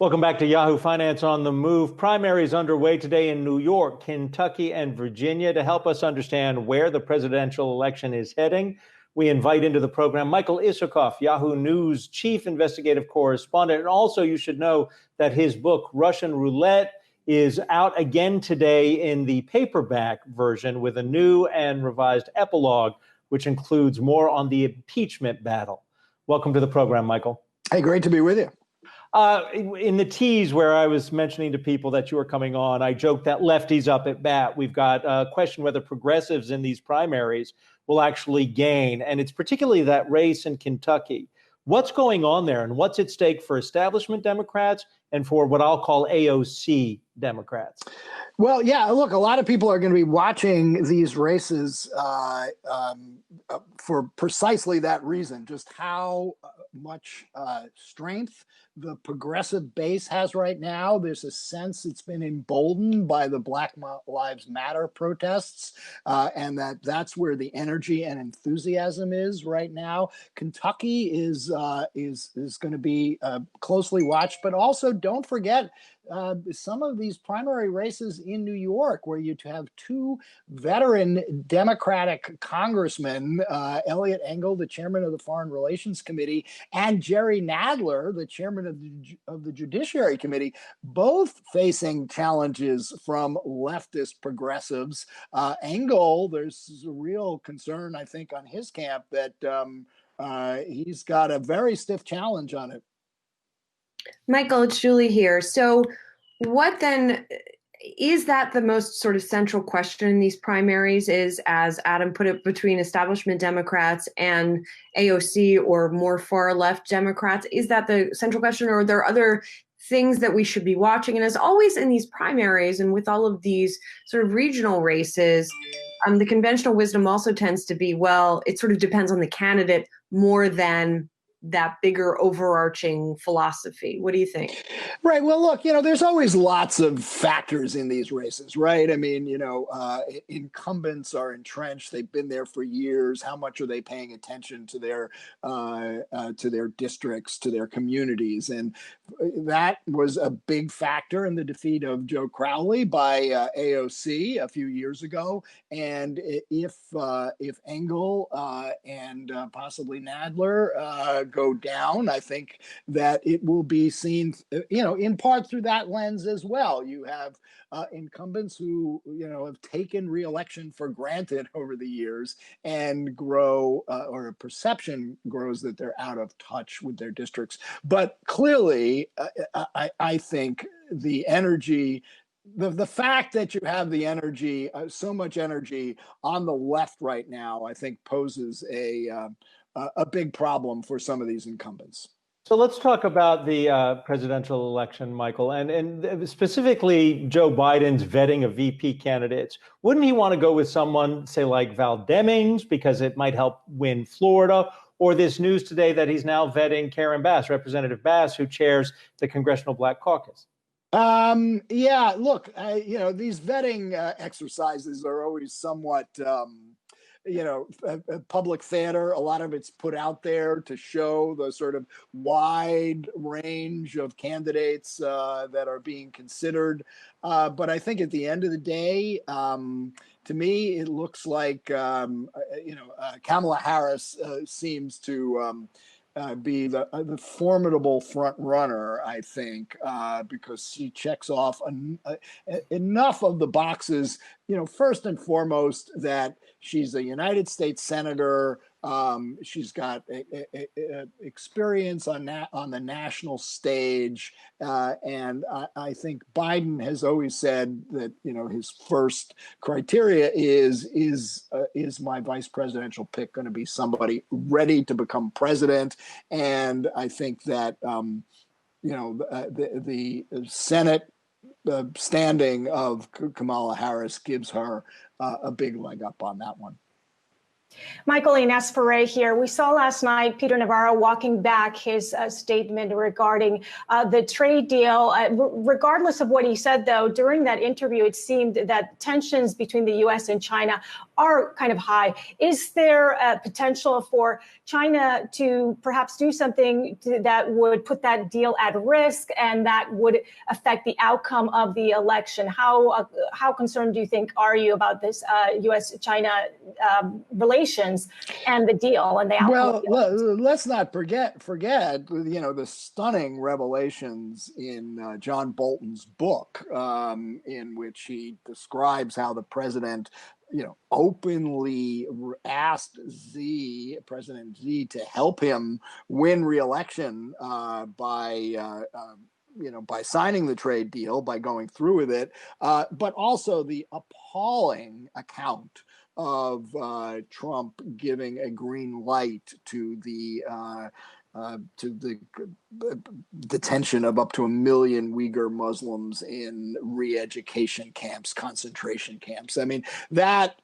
Welcome back to Yahoo Finance on the Move. Primaries underway today in New York, Kentucky, and Virginia. To help us understand where the presidential election is heading, we invite into the program Michael Isikoff, Yahoo News chief investigative correspondent. And also, you should know that his book, Russian Roulette, is out again today in the paperback version with a new and revised epilogue, which includes more on the impeachment battle. Welcome to the program, Michael. Hey, great to be with you. In the tease where I was mentioning to people that you were coming on, I joked that lefties up at bat. We've got a question whether progressives in these primaries will actually gain. And it's particularly that race in Kentucky. What's going on there and what's at stake for establishment Democrats and for what I'll call AOC Democrats? Well, yeah, look, a lot of people are going to be watching these races for precisely that reason, just how much strength the progressive base has right now. There's a sense it's been emboldened by the Black Lives Matter protests, and that's where the energy and enthusiasm is right now. Kentucky is going to be closely watched, but also don't forget some of these primary races in New York, where you have two veteran Democratic congressmen, Eliot Engel, the chairman of the Foreign Relations Committee, and Jerry Nadler, the chairman of the Judiciary Committee, both facing challenges from leftist progressives. Engel, there's a real concern, I think, on his camp that he's got a very stiff challenge on it. Michael, it's Julie here. So what then is that the most sort of central question in these primaries is, as Adam put it, between establishment Democrats and AOC or more far left Democrats? Is that the central question, or are there other things that we should be watching? And as always in these primaries and with all of these sort of regional races, the conventional wisdom also tends to be, well, it sort of depends on the candidate more than that bigger overarching philosophy. What do you think? Right. Well, look, there's always lots of factors in these races, right? I mean, incumbents are entrenched. They've been there for years. How much are they paying attention to their districts, to their communities? And that was a big factor in the defeat of Joe Crowley by AOC a few years ago. And if Engel and possibly Nadler go down, I think that it will be seen, in part through that lens as well. You have incumbents who, have taken re-election for granted over the years and grow, or a perception grows that they're out of touch with their districts. But clearly, I think the energy, the fact that you have the energy, so much energy on the left right now, I think poses a big problem for some of these incumbents. So let's talk about the presidential election, Michael, and specifically Joe Biden's vetting of VP candidates. Wouldn't he want to go with someone, say, like Val Demings, because it might help win Florida? Or this news today that he's now vetting Karen Bass, Representative Bass, who chairs the Congressional Black Caucus. Yeah, look, these vetting exercises are always somewhat public theater. A lot of it's put out there to show the sort of wide range of candidates that are being considered. But I think at the end of the day, to me, it looks like, Kamala Harris seems to be the formidable front runner, I think, because she checks off enough of the boxes, first and foremost, that she's a United States senator. She's got experience on the national stage. And I think Biden has always said that, his first criteria is my vice presidential pick going to be somebody ready to become president? And I think that, the Senate standing of Kamala Harris gives her a big leg up on that one. Michael, Ines Ferre here. We saw last night Peter Navarro walking back his statement regarding the trade deal. Regardless of what he said, though, during that interview, it seemed that tensions between the U.S. and China are kind of high. Is there a potential for China to perhaps do something that would put that deal at risk and that would affect the outcome of the election? How concerned do you think are you about this U.S.-China relations and the deal and the outcome? Well, let's not forget, the stunning revelations in John Bolton's book, in which he describes how the president, openly asked President Xi to help him win re-election by signing the trade deal, by going through with it, but also the appalling account of Trump giving a green light to the detention of up to 1 million Uyghur Muslims in re-education camps, concentration camps. I mean, that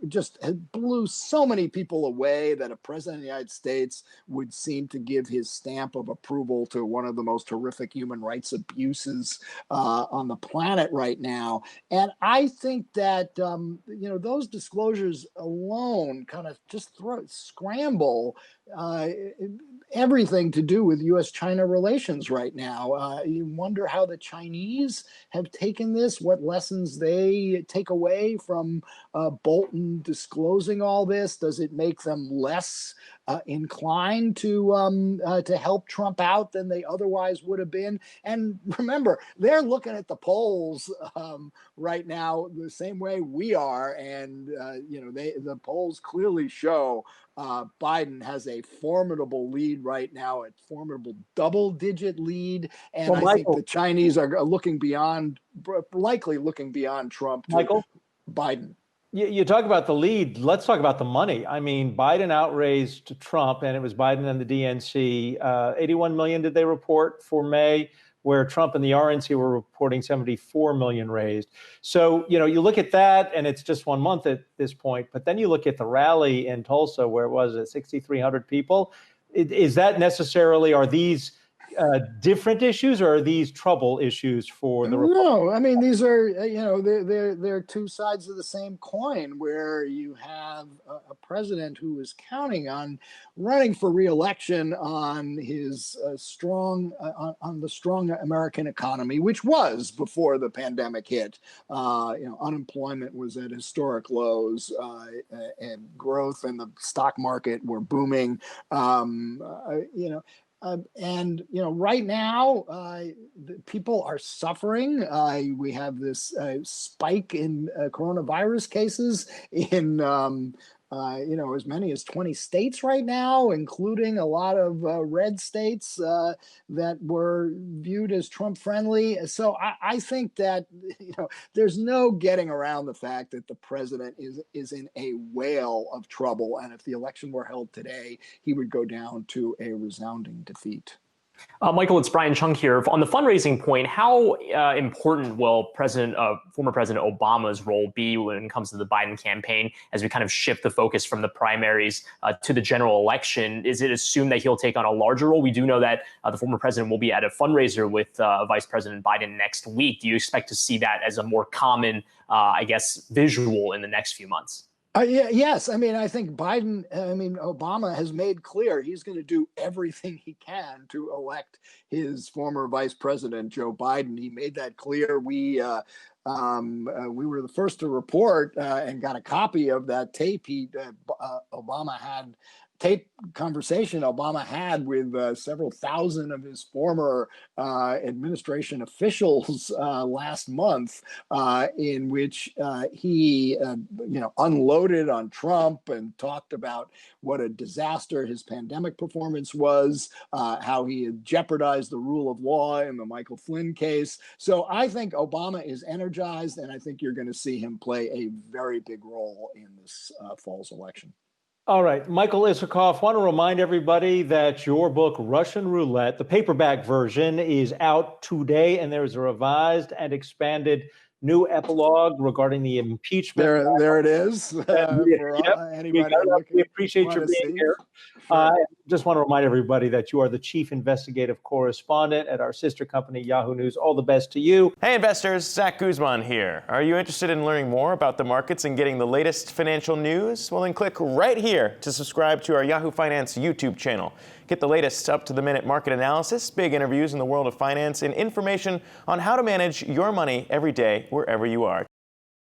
just blew so many people away that a president of the United States would seem to give his stamp of approval to one of the most horrific human rights abuses on the planet right now. And I think that, those disclosures alone kind of just scramble everything to do with U.S.-China relations right now. You wonder how the Chinese have taken this, what lessons they take away from Bolton disclosing all this. Does it make them less inclined to help Trump out than they otherwise would have been? And remember, they're looking at the polls right now the same way we are, and the polls clearly show Biden has a formidable lead right now, a formidable double-digit lead, and well, I think the Chinese are likely looking beyond Trump to Biden. You talk about the lead. Let's talk about the money. I mean, Biden outraised Trump, and it was Biden and the DNC. 81 million did they report for May, where Trump and the RNC were reporting 74 million raised. So, you look at that, and it's just 1 month at this point. But then you look at the rally in Tulsa, where it was at 6,300 people. Is that necessarily, are these different issues, or are these trouble issues for the Republicans? No, I mean, these are, they're two sides of the same coin, where you have a president who is counting on running for re-election on his the strong American economy, which was before the pandemic hit. Unemployment was at historic lows, and growth and the stock market were booming. Right now, people are suffering. We have this spike in coronavirus cases in, as many as 20 states right now, including a lot of red states that were viewed as Trump friendly. So I think that, there's no getting around the fact that the president is in a whale of trouble. And if the election were held today, he would go down to a resounding defeat. Michael, it's Brian Chung here. On the fundraising point, how important will former President Obama's role be when it comes to the Biden campaign as we kind of shift the focus from the primaries to the general election? Is it assumed that he'll take on a larger role? We do know that the former president will be at a fundraiser with Vice President Biden next week. Do you expect to see that as a more common, visual in the next few months? Yes. I mean, I think Obama has made clear he's going to do everything he can to elect his former vice president, Joe Biden. He made that clear. We were the first to report and got a copy of that tape conversation Obama had with several thousand of his former administration officials last month, in which he, unloaded on Trump and talked about what a disaster his pandemic performance was, how he had jeopardized the rule of law in the Michael Flynn case. So I think Obama is energized, and I think you're going to see him play a very big role in this fall's election. All right, Michael Isikoff, want to remind everybody that your book, Russian Roulette, the paperback version, is out today, and there's a revised and expanded new epilogue regarding the impeachment. There it is. For Yep. anybody We appreciate your wanna being see. here. Sure. Just want to remind everybody that you are the chief investigative correspondent at our sister company, Yahoo News. All the best to you. Hey investors, Zach Guzman here. Are you interested in learning more about the markets and getting the latest financial news? Well, then click right here to subscribe to our Yahoo Finance YouTube channel. Get the latest up-to-the-minute market analysis, big interviews in the world of finance, and information on how to manage your money every day wherever you are.